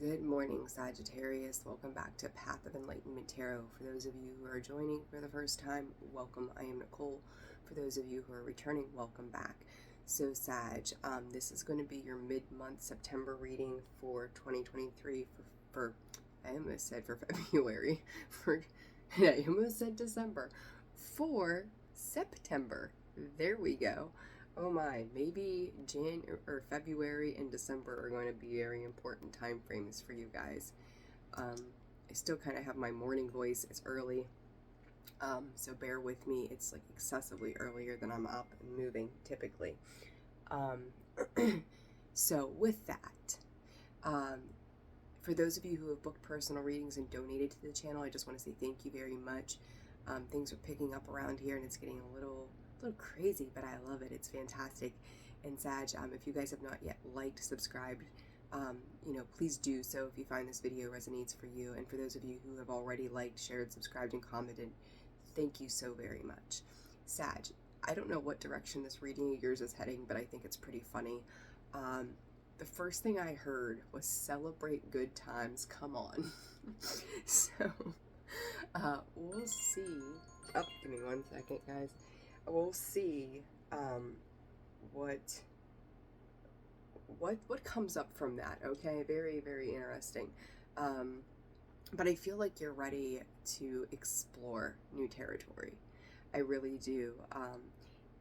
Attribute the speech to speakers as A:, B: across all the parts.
A: Good morning, Sagittarius. Welcome back to Path of Enlightenment Tarot. For those of you who are joining for the first time, welcome. I am Nicole. For those of you who are returning, welcome back. So, Sag, this is going to be your mid-month September reading for 2023 for I almost said for February. I almost said December. For September. There we go. Oh my, maybe February and December are going to be very important time frames for you guys. I still kind of have my morning voice. It's early, so bear with me. It's like excessively earlier than I'm up and moving typically. So with that, for those of you who have booked personal readings and donated to the channel, I just want to say thank you very much. Things are picking up around here and it's getting a little crazy, but I love it. It's fantastic. And Sag, if you guys have not yet liked, subscribed, please do so if you find this video resonates for you. And for those of you who have already liked, shared, subscribed, and commented, thank you so very much. Sag, I don't know what direction this reading of yours is heading, but I think it's pretty funny. The first thing I heard was celebrate good times. Come on. So, we'll see. Oh, give me 1 second, guys. We'll see what comes up from that. Okay, very, very interesting. But I feel like you're ready to explore new territory. I really do.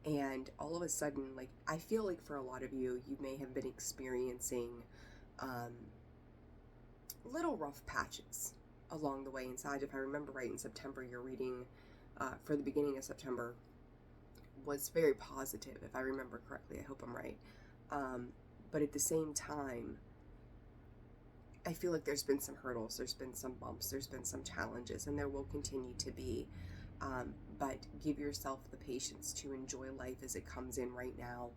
A: And all of a sudden, like, I feel like for a lot of you, you may have been experiencing little rough patches along the way. Inside, if I remember right, in September, your reading for the beginning of September was very positive, if I remember correctly. I hope I'm right. But at the same time, I feel like there's been some hurdles, there's been some bumps, there's been some challenges, and there will continue to be. But give yourself the patience to enjoy life as it comes in right now.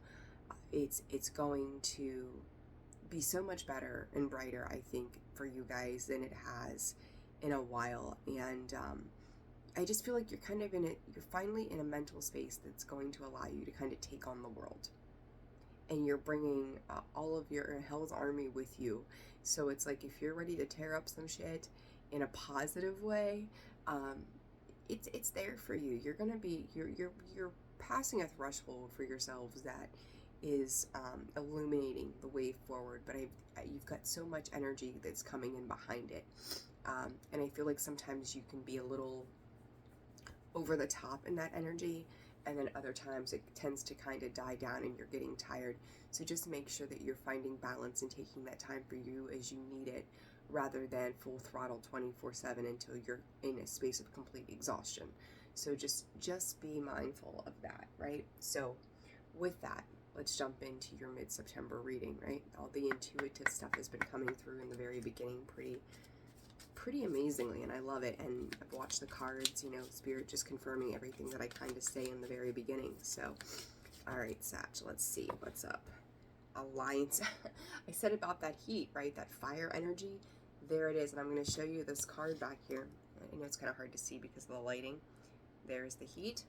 A: It's going to be so much better and brighter, I think, for you guys than it has in a while. And I just feel like you're kind of you're finally in a mental space that's going to allow you to kind of take on the world. And you're bringing all of your hell's army with you. So it's like, if you're ready to tear up some shit in a positive way, it's there for you. You're gonna be, you're passing a threshold for yourselves that is illuminating the way forward. But you've got so much energy that's coming in behind it. And I feel like sometimes you can be a little over the top in that energy, and then other times it tends to kind of die down and you're getting tired. So just make sure that you're finding balance and taking that time for you as you need it, rather than full throttle 24/7 until you're in a space of complete exhaustion. So just be mindful of that, right? So with that, let's jump into your mid-September reading, right? All the intuitive stuff has been coming through in the very beginning pretty amazingly, and I love it. And I've watched the cards, Spirit just confirming everything that I kind of say in the very beginning. So, all right, Sag, let's see what's up. Alliance. I said about that heat, right? That fire energy. There it is, and I'm going to show you this card back here. I know it's kind of hard to see because of the lighting. There's the heat,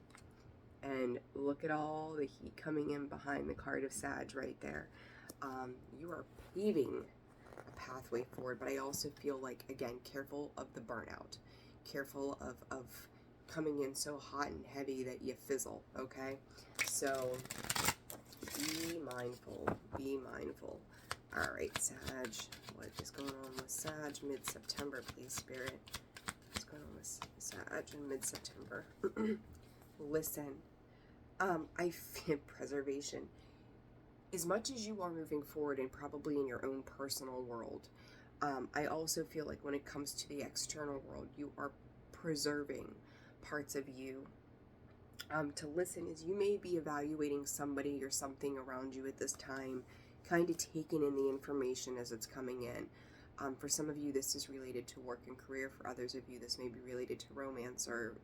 A: and look at all the heat coming in behind the card of Sag right there. You are paving pathway forward, but I also feel like, again, careful of the burnout, careful of coming in so hot and heavy that you fizzle. Okay, so be mindful. All right, Sag, what is going on with Sag mid-September, please, Spirit? What's going on with Sag in mid-September? Listen, I feel preservation. As much as you are moving forward and probably in your own personal world, I also feel like when it comes to the external world, you are preserving parts of you. To listen, as you may be evaluating somebody or something around you at this time, kind of taking in the information as it's coming in. For some of you, this is related to work and career. For others of you, this may be related to romance or,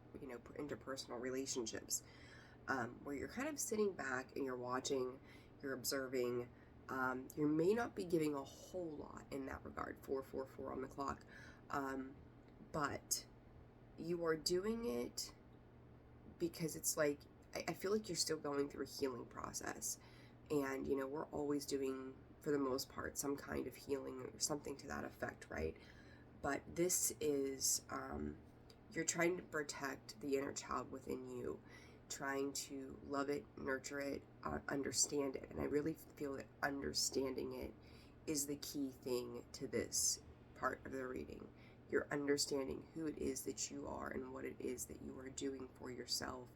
A: interpersonal relationships, where you're kind of sitting back and you're watching, you're observing. You may not be giving a whole lot in that regard, 444 on the clock, but you are doing it because it's like, I feel like you're still going through a healing process. And, we're always doing for the most part, some kind of healing or something to that effect, right? But this is, you're trying to protect the inner child within you, trying to love it, nurture it, understand it. And I really feel that understanding it is the key thing to this part of the reading. You're understanding who it is that you are and what it is that you are doing for yourself.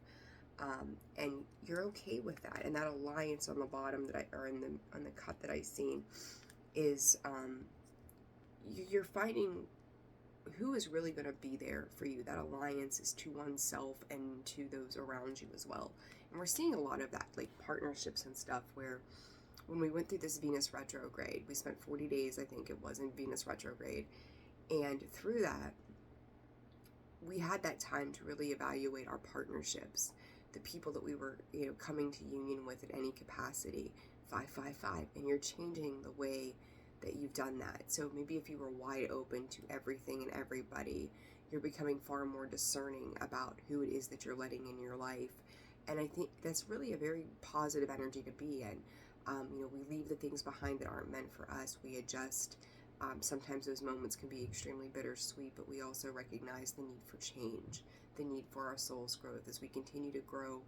A: And you're okay with that. And that alliance on the bottom or on the cut that I seen is, you're finding who is really going to be there for you. That alliance is to oneself and to those around you as well. And we're seeing a lot of that, like partnerships and stuff, where when we went through this Venus retrograde, we spent 40 days, I think it was, in Venus retrograde. And through that, we had that time to really evaluate our partnerships, the people that we were, coming to union with at any capacity. 555, and you're changing the way that you've done that. So maybe if you were wide open to everything and everybody, you're becoming far more discerning about who it is that you're letting in your life. And I think that's really a very positive energy to be in. We leave the things behind that aren't meant for us. We adjust. Sometimes those moments can be extremely bittersweet, but we also recognize the need for change, the need for our soul's growth. As we continue to grow,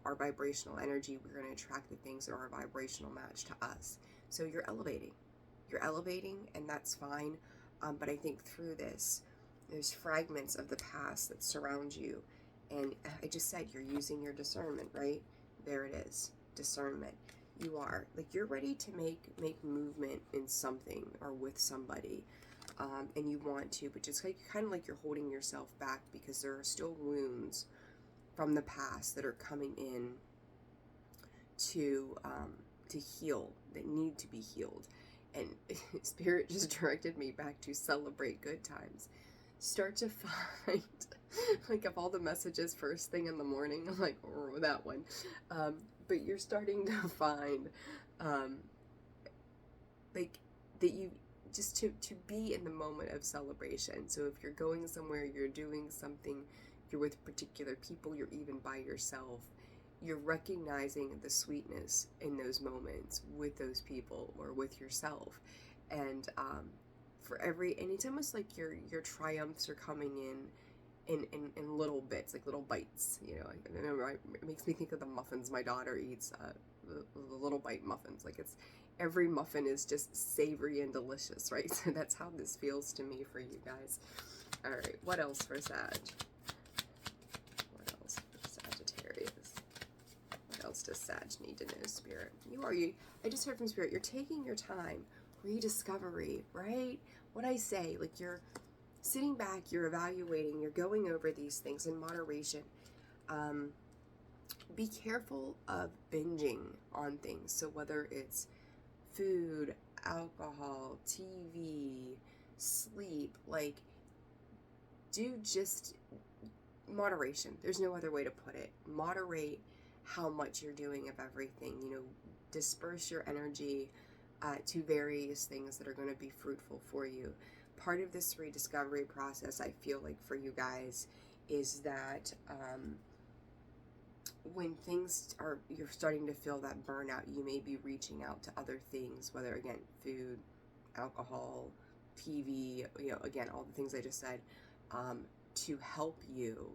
A: our vibrational energy, we're going to attract the things that are a vibrational match to us. So you're elevating, and that's fine. But I think through this, there's fragments of the past that surround you. And I just said, you're using your discernment, right? There it is, discernment. You are, you're ready to make movement in something or with somebody. And you want to, but just kind of like you're holding yourself back because there are still wounds from the past that are coming in to heal, that need to be healed. And Spirit just directed me back to celebrate good times. Start to find, of all the messages first thing in the morning, I'm like, oh, that one. But you're starting to find, that you, just to be in the moment of celebration. So if you're going somewhere, you're doing something, you're with particular people, you're even by yourself, you're recognizing the sweetness in those moments with those people or with yourself. And and it's almost like your triumphs are coming in little bits, like little bites. It makes me think of the muffins my daughter eats, the little bite muffins. Every muffin is just savory and delicious, right? So that's how this feels to me for you guys. All right, what else for Sag? What else for Sagittarius? What else does Sag need to know, Spirit? I just heard from Spirit, you're taking your time. Rediscovery, right? What I say, you're sitting back, you're evaluating, you're going over these things in moderation. Be careful of binging on things. So whether it's food, alcohol, TV, sleep, do just moderation. There's no other way to put it. Moderate how much you're doing of everything. Disperse your energy to various things that are going to be fruitful for you. Part of this rediscovery process, I feel like for you guys, is that when you're starting to feel that burnout, you may be reaching out to other things, whether, again, food, alcohol, TV, again, all the things I just said, to help you,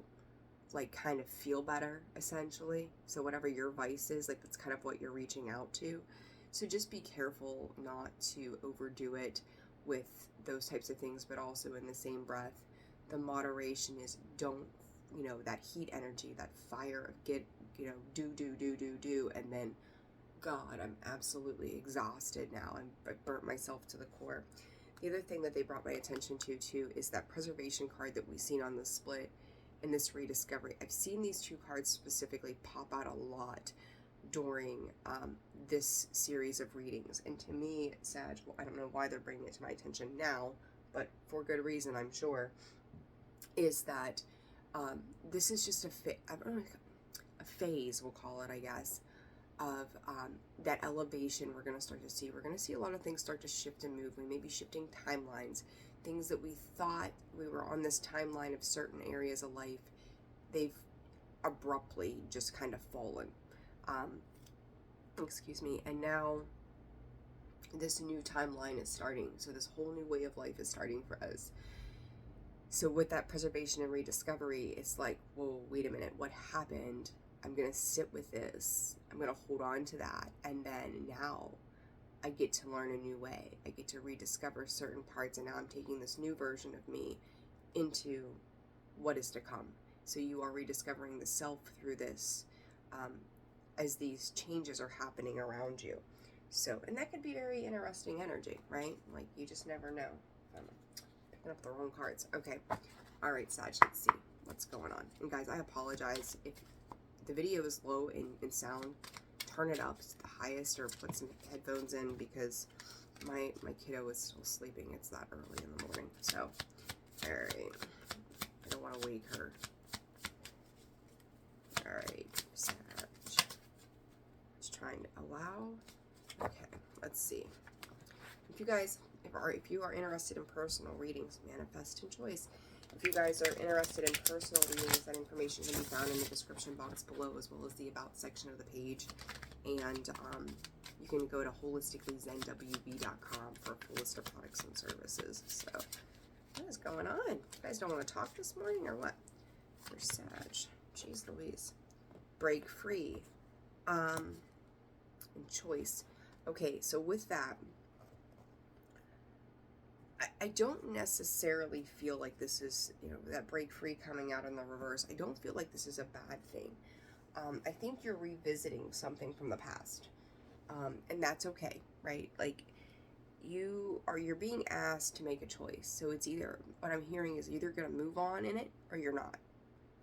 A: kind of feel better, essentially. So whatever your vice is, that's kind of what you're reaching out to. So just be careful not to overdo it with those types of things, but also in the same breath, the moderation is don't, that heat energy, that fire, do, and then, God, I'm absolutely exhausted now, and I burnt myself to the core. The other thing that they brought my attention to, too, is that preservation card that we've seen on the split in this rediscovery. I've seen these two cards specifically pop out a lot during this series of readings. And to me, Sag, I don't know why they're bringing it to my attention now, but for good reason, I'm sure, is that this is just a phase, we'll call it, I guess, of that elevation we're going to start to see. We're going to see a lot of things start to shift and move. We may be shifting timelines. Things that we thought we were on this timeline of certain areas of life, they've abruptly just kind of fallen. And now this new timeline is starting. So this whole new way of life is starting for us. So with that preservation and rediscovery, it's like, whoa, wait a minute, what happened? I'm going to sit with this. I'm going to hold on to that. And then now I get to learn a new way. I get to rediscover certain parts. And now I'm taking this new version of me into what is to come. So you are rediscovering the self through this as these changes are happening around you. So, and that could be very interesting energy, right? Like, you just never know. I'm picking up the wrong cards. Okay. All right, Sag, let's see what's going on. And guys, I apologize if the video is low in sound. Turn it up to the highest or put some headphones in because my kiddo is still sleeping. It's that early in the morning. So, all right. I don't want to wake her. All right, Sag. Just trying to allow. Okay, let's see. If you guys, if you are interested in personal readings, manifest and choice. If you guys are interested in personal readings, that information can be found in the description box below, as well as the about section of the page. And you can go to holisticallyzenwb.com for a full list of products and services. So, what is going on? You guys don't want to talk this morning or what? For Sag. Jeez Louise. Break free. And choice. Okay, so with that, I don't necessarily feel like this is, that break free coming out in the reverse. I don't feel like this is a bad thing. I think you're revisiting something from the past. And that's okay, right? Like, you're being asked to make a choice. So it's either, what I'm hearing is either going to move on in it or you're not.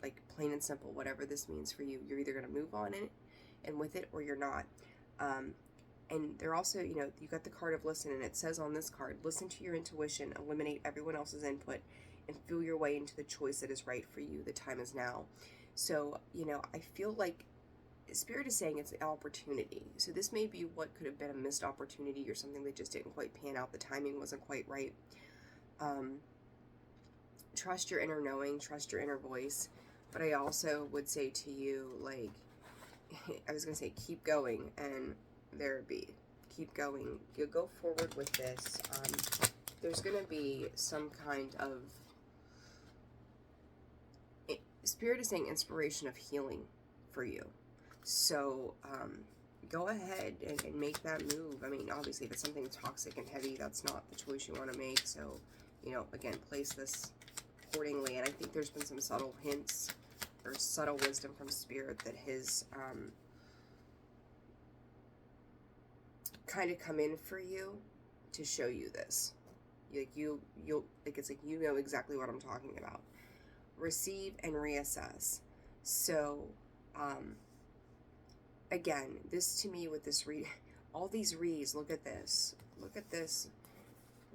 A: Like, plain and simple, whatever this means for you. You're either going to move on in it and with it or you're not. And they're also, you got the card of listen, and it says on this card, listen to your intuition, eliminate everyone else's input, and feel your way into the choice that is right for you. The time is now. So, I feel like Spirit is saying it's an opportunity. So this may be what could have been a missed opportunity or something that just didn't quite pan out. The timing wasn't quite right. Trust your inner knowing, trust your inner voice. But I also would say to you, like, I was going to say, keep going, and there it be. Keep going. You go forward with this. There's going to be some kind of, Spirit is saying inspiration of healing for you. So, go ahead and make that move. I mean, obviously, if it's something toxic and heavy, that's not the choice you want to make. So, again, place this accordingly. And I think there's been some subtle hints or subtle wisdom from Spirit that has kind of come in for you to show you this. It's like you know exactly what I'm talking about. Receive and reassess. So, again, this to me with this all these re's, look at this. Look at this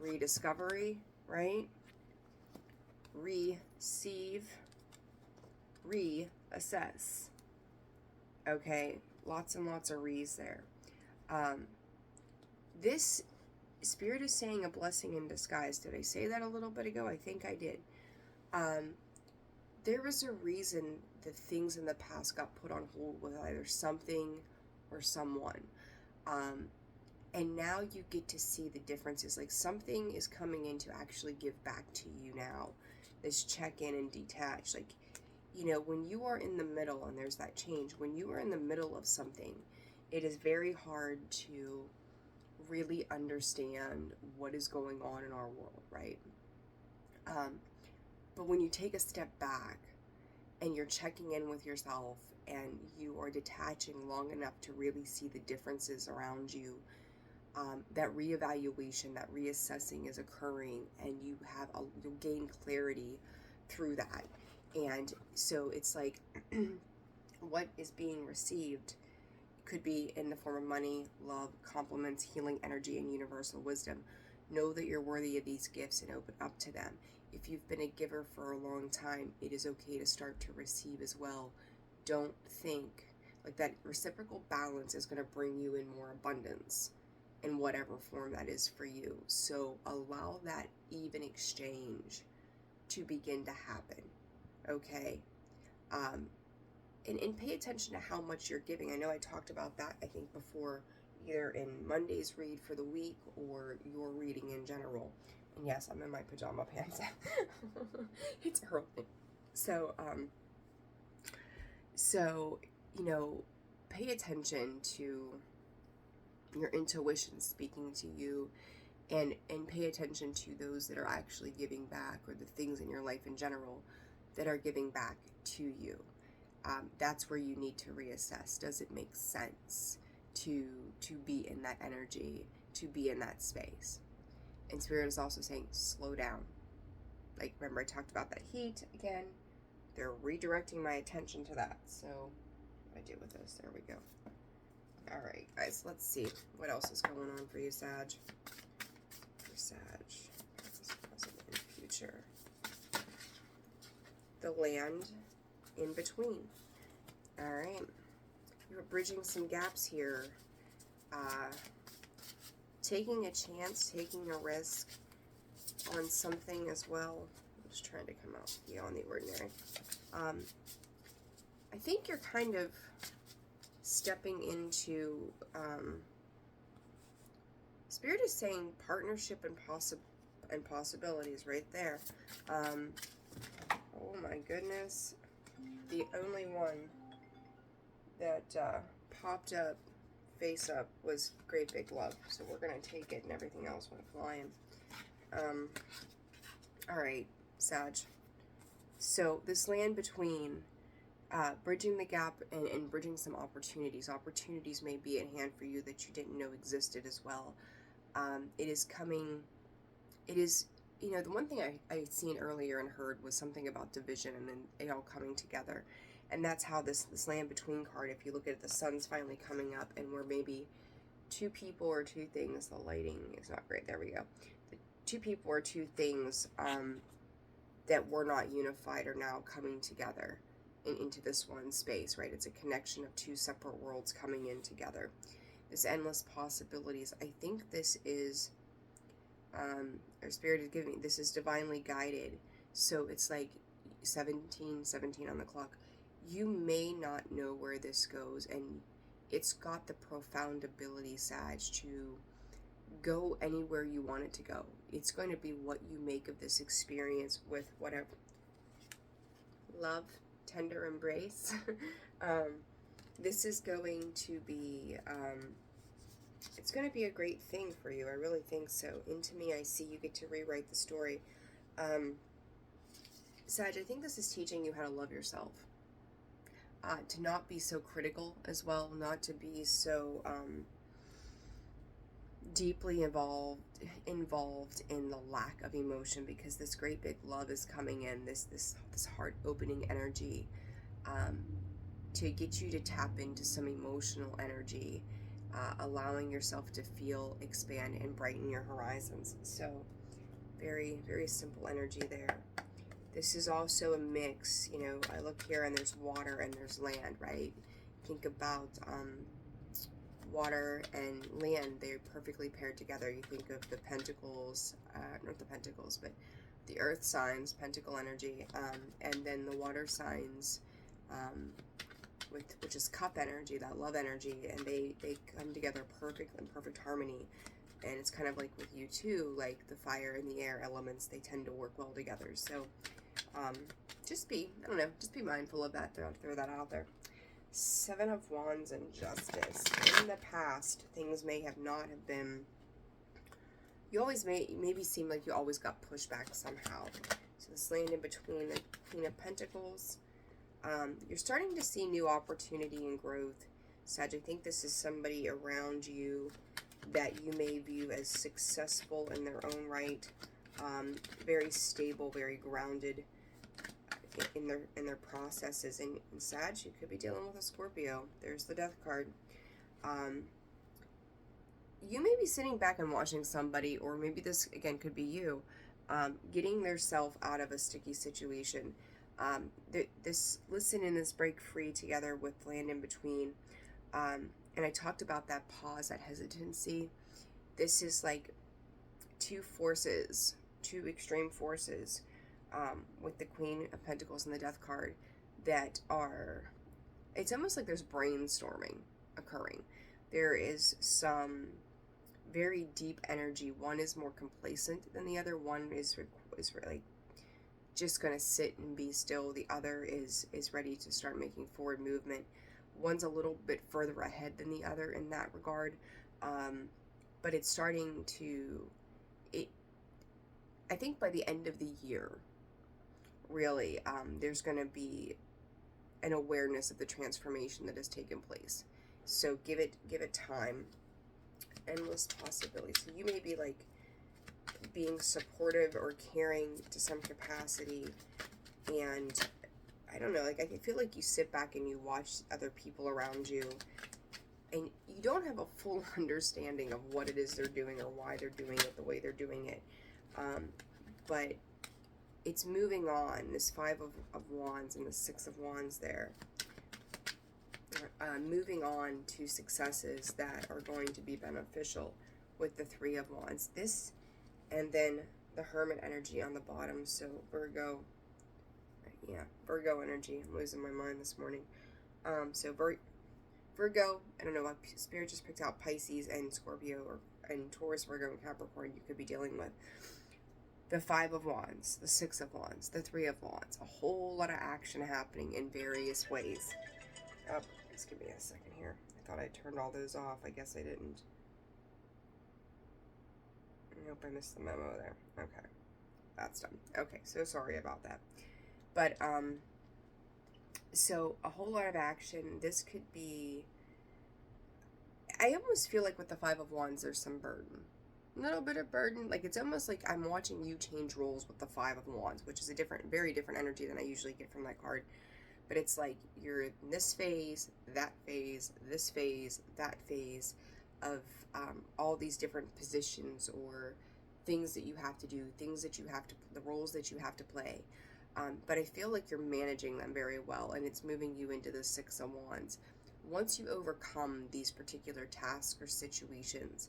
A: rediscovery, right? Receive, reassess. Okay, lots and lots of re's there. This Spirit is saying a blessing in disguise. Did I say that a little bit ago? I think I did. There was a reason that things in the past got put on hold with either something or someone. And now you get to see the differences. Like, something is coming in to actually give back to you now. This check-in and detach. Like, when you are in the middle, and there's that change, when you are in the middle of something, it is very hard to really understand what is going on in our world, right? But when you take a step back and you're checking in with yourself and you are detaching long enough to really see the differences around you, that reevaluation, that reassessing is occurring, and you'll gain clarity through that. And so it's like what is being received could be in the form of money, love, compliments, healing energy, and universal wisdom. Know that you're worthy of these gifts and open up to them. If you've been a giver for a long time, it is okay to start to receive as well. Don't think like that reciprocal balance is going to bring you in more abundance in whatever form that is for you. So allow that even exchange to begin to happen. Okay? And pay attention to how much you're giving. I know I talked about that, I think, before. either in Monday's read for the week or your reading in general. And yes, I'm in my pajama pants. It's early. So, you know, pay attention to your intuition speaking to you, and pay attention to those that are actually giving back, or the things in your life in general that are giving back to you. That's where you need to reassess. Does it make sense to be in that energy, to be in that space? And Spirit is also saying, slow down. Like, remember I talked about that heat again? They're redirecting my attention to that. So, what do I do with this? There we go. All right, guys, let's see what else is going on for you, Sag. For Sag, present and future. The land in between. All right, you're bridging some gaps here. Taking a chance, taking a risk on something as well. I'm just trying to come out beyond the ordinary. I think you're kind of stepping into, Spirit is saying partnership and possibilities right there. Oh my goodness. The only one that popped up face up was Great Big Love, so we're gonna take it, and everything else went flying. Alright, Sag. So this land between, bridging the gap and bridging some opportunities. Opportunities may be at hand for you that you didn't know existed as well. It is coming, you know, the one thing I seen earlier and heard was something about division and then it all coming together. And that's how this land between card, if you look at it, the sun's finally coming up, and we're maybe two people or two things. The lighting is not great. There we go. The two people or two things that were not unified are now coming together into this one space, right? It's a connection of two separate worlds coming in together. This endless possibilities. I think this is, our Spirit is giving me, this is divinely guided. So it's like 17 on the clock. You may not know where this goes, and it's got the profound ability, Sag, to go anywhere you want it to go. It's going to be what you make of this experience with whatever love, tender embrace. This is going to be, it's going to be a great thing for you. I really think so. Into me, I see you get to rewrite the story. Sag, I think this is teaching you how to love yourself. To not be so critical as well, not to be so deeply involved in the lack of emotion, because this great big love is coming in, this heart opening energy, to get you to tap into some emotional energy, allowing yourself to feel, expand, and brighten your horizons. So very, very simple energy there. This is also a mix, you know, I look here and there's water and there's land, right? Think about water and land, they're perfectly paired together. You think of the pentacles, not the pentacles, but the earth signs, pentacle energy, and then the water signs, which is cup energy, that love energy, and they come together perfect in perfect harmony. And it's kind of like with you too, like the fire and the air elements, they tend to work well together. So just be mindful of that. Throw that out there. 7 of Wands and Justice. In the past, things may have not have been, you always maybe seem like you always got pushback somehow. So this land in between, the Queen of Pentacles. You're starting to see new opportunity and growth. Sag, I think this is somebody around you that you may view as successful in their own right, very stable, very grounded in their processes. And Sag, you could be dealing with a Scorpio. There's the Death card. You may be sitting back and watching somebody, or maybe this again could be you, getting their self out of a sticky situation. Listen in this break free together with land in between. And I talked about that pause, that hesitancy. This is like two extreme forces, with the Queen of Pentacles and the Death card, that are, it's almost like there's brainstorming occurring. There is some very deep energy. One is more complacent than the other. One is really just going to sit and be still. The other is ready to start making forward movement. One's a little bit further ahead than the other in that regard, but it's starting to, I think by the end of the year, really, there's going to be an awareness of the transformation that has taken place. So give it time. Endless possibilities. So you may be like being supportive or caring to some capacity, and I don't know, like I feel like you sit back and you watch other people around you, and you don't have a full understanding of what it is they're doing or why they're doing it the way they're doing it, but it's moving on. This Five of Wands and the Six of Wands there, moving on to successes that are going to be beneficial with the Three of Wands. This, and then the Hermit energy on the bottom. So Virgo, yeah, Virgo energy. I'm losing my mind this morning. So Virgo, I don't know what Spirit just picked out Pisces and Scorpio, and Taurus, Virgo, and Capricorn you could be dealing with. The Five of Wands, the Six of Wands, the Three of Wands. A whole lot of action happening in various ways. Oh, just give me a second here. I thought I turned all those off. I guess I didn't. I hope I missed the memo there. Okay. That's done. Okay, so sorry about that. But, so a whole lot of action. This could be, I almost feel like with the Five of Wands, there's some burden. A little bit of burden. Like, it's almost like I'm watching you change roles with the Five of Wands, which is a very different energy than I usually get from that card. But it's like you're in this phase, that phase, this phase, that phase of all these different positions or things that you have to do, things that you have to, the roles that you have to play. But I feel like you're managing them very well, and it's moving you into the Six of Wands. Once you overcome these particular tasks or situations,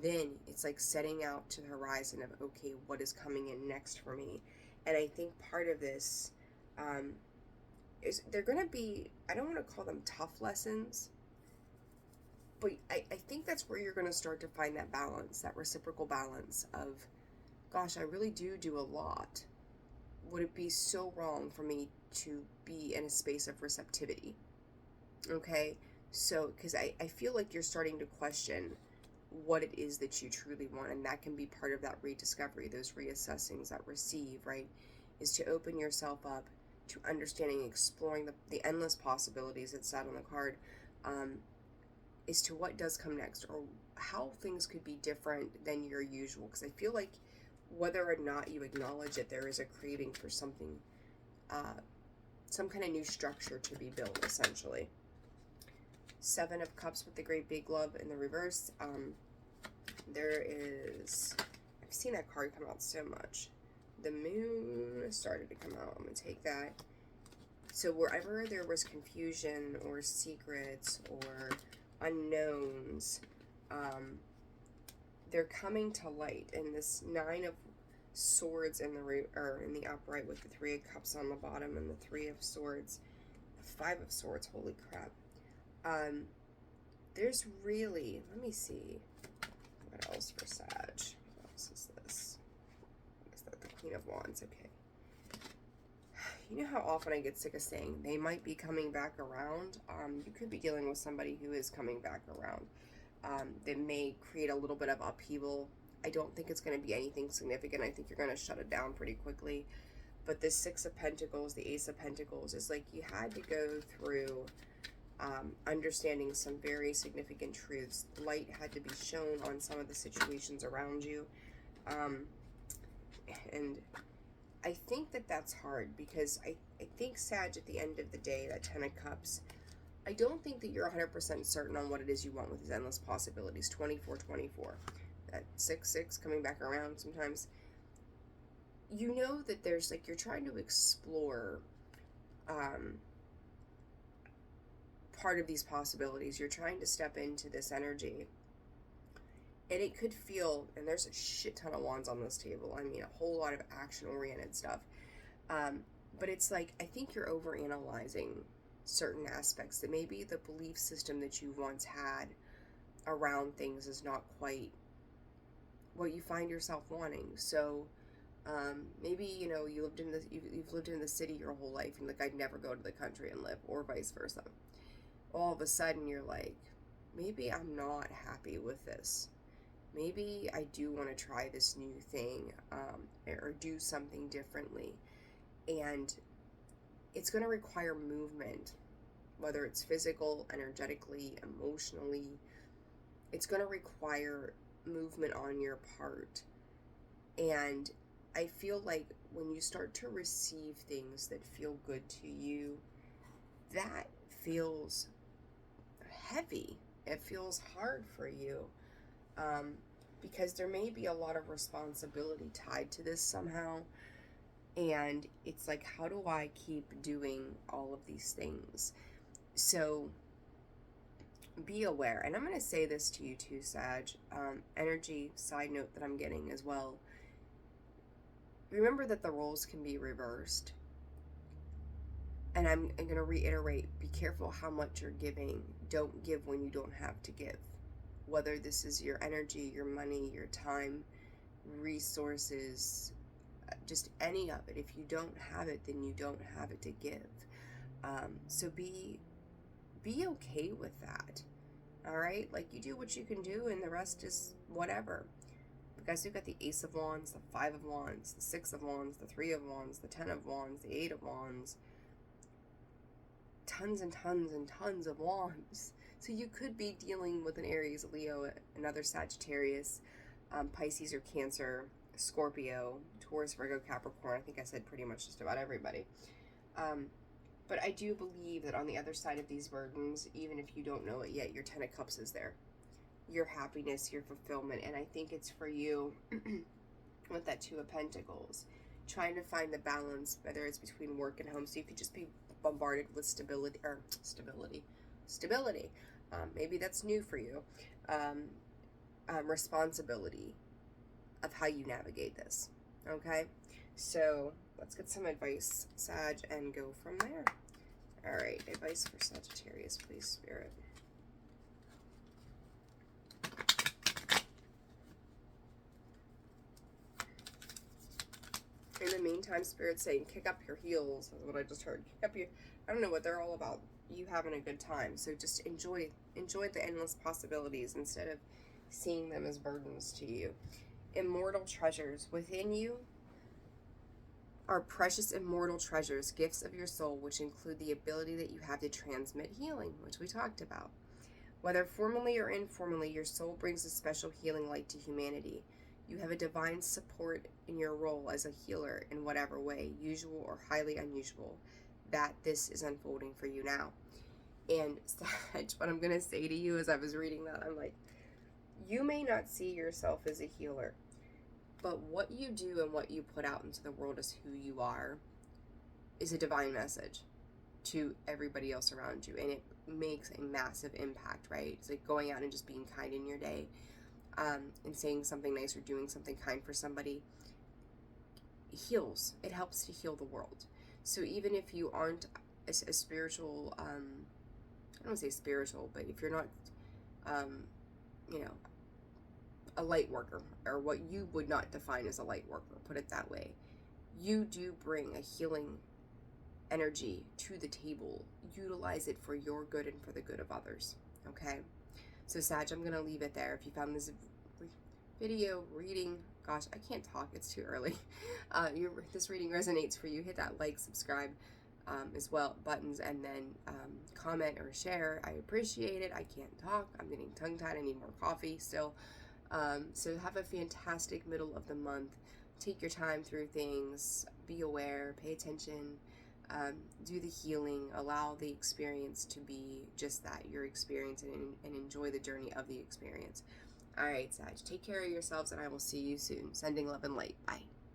A: then it's like setting out to the horizon of, okay, what is coming in next for me? And I think part of this is they're going to be, I don't want to call them tough lessons, but I think that's where you're going to start to find that balance, that reciprocal balance of, gosh, I really do a lot. Would it be so wrong for me to be in a space of receptivity? Okay, so, because I feel like you're starting to question what it is that you truly want, and that can be part of that rediscovery, those reassessings, that receive, right, is to open yourself up to understanding, exploring the endless possibilities that sat on the card, as to what does come next, or how things could be different than your usual. Because I feel like whether or not you acknowledge that there is a craving for something, some kind of new structure to be built, essentially. Seven of Cups with the Great Big Love in the reverse. There is, I've seen that card come out so much. The Moon started to come out. I'm going to take that. So wherever there was confusion or secrets or unknowns, they're coming to light. And this Nine of Swords in the upright with the Three of Cups on the bottom and the Three of Swords, the Five of Swords. Holy crap! There's really, let me see, what else for Sag? What else is this? What is that? The Queen of Wands. Okay. You know how often I get sick of saying they might be coming back around? You could be dealing with somebody who is coming back around. That may create a little bit of upheaval. I don't think it's going to be anything significant. I think you're going to shut it down pretty quickly. But the Six of Pentacles, the Ace of Pentacles, is like you had to go through understanding some very significant truths. Light had to be shown on some of the situations around you. And I think that that's hard because I think, Sag, at the end of the day, that Ten of Cups, I don't think that you're 100% certain on what it is you want with these endless possibilities. 24. That 6 coming back around sometimes. You know that there's, like, you're trying to explore part of these possibilities. You're trying to step into this energy. And it could feel, and there's a shit ton of wands on this table. I mean, a whole lot of action-oriented stuff. But it's like, I think you're overanalyzing certain aspects that maybe the belief system that you once had around things is not quite what you find yourself wanting. So maybe, you know, you've lived in the city your whole life and like, I'd never go to the country and live, or vice versa. All of a sudden you're like, maybe I'm not happy with this. Maybe I do want to try this new thing, or do something differently. And it's going to require movement, whether it's physical, energetically, emotionally. It's going to require movement on your part. And I feel like when you start to receive things that feel good to you, that feels heavy. It feels hard for you, because there may be a lot of responsibility tied to this somehow. And it's like, how do I keep doing all of these things? So be aware. And I'm going to say this to you too, Sag. Energy side note that I'm getting as well. Remember that the roles can be reversed. And I'm going to reiterate, be careful how much you're giving. Don't give when you don't have to give. Whether this is your energy, your money, your time, resources, just any of it. If you don't have it, then you don't have it to give. So be okay with that. All right? Like, you do what you can do, and the rest is whatever. Because you've got the Ace of Wands, the Five of Wands, the Six of Wands, the Three of Wands, the Ten of Wands, the Eight of Wands. Tons and tons and tons of wands. So you could be dealing with an Aries, Leo, another Sagittarius, Pisces or Cancer, Scorpio, Taurus, Virgo, Capricorn. I think I said pretty much just about everybody. But I do believe that on the other side of these burdens, even if you don't know it yet, your Ten of Cups is there. Your happiness, your fulfillment. And I think it's for you with that Two of Pentacles. Trying to find the balance, whether it's between work and home. So you could just be bombarded with stability. Maybe that's new for you. Responsibility of how you navigate this. Okay? So let's get some advice, Sag, and go from there. All right, advice for Sagittarius, please, Spirit. In the meantime, Spirit's saying, kick up your heels, is what I just heard. Kick up your, I don't know what they're all about. You having a good time. So just enjoy the endless possibilities instead of seeing them as burdens to you. Immortal treasures within you are precious immortal treasures, gifts of your soul, which include the ability that you have to transmit healing, which we talked about. Whether formally or informally, your soul brings a special healing light to humanity. You have a divine support in your role as a healer in whatever way, usual or highly unusual, that this is unfolding for you now. And Sag, what I'm going to say to you as I was reading that, I'm like, you may not see yourself as a healer, but what you do and what you put out into the world as who you are is a divine message to everybody else around you. And it makes a massive impact, right? It's like going out and just being kind in your day, and saying something nice or doing something kind for somebody heals. It helps to heal the world. So even if you aren't a spiritual, I don't want to say spiritual, but if you're not, a light worker, or what you would not define as a light worker, put it that way, you do bring a healing energy to the table. Utilize it for your good and for the good of others. Okay? So Sag, I'm going to leave it there. If you found this video, reading, gosh, I can't talk, it's too early. This reading resonates for you, hit that like, subscribe, as well, buttons, and then comment or share. I appreciate it. I can't talk. I'm getting tongue-tied. I need more coffee still. So have a fantastic middle of the month. Take your time through things. Be aware. Pay attention. Do the healing. Allow the experience to be just that, your experience, and enjoy the journey of the experience. All right, Sag, take care of yourselves, and I will see you soon. Sending love and light. Bye.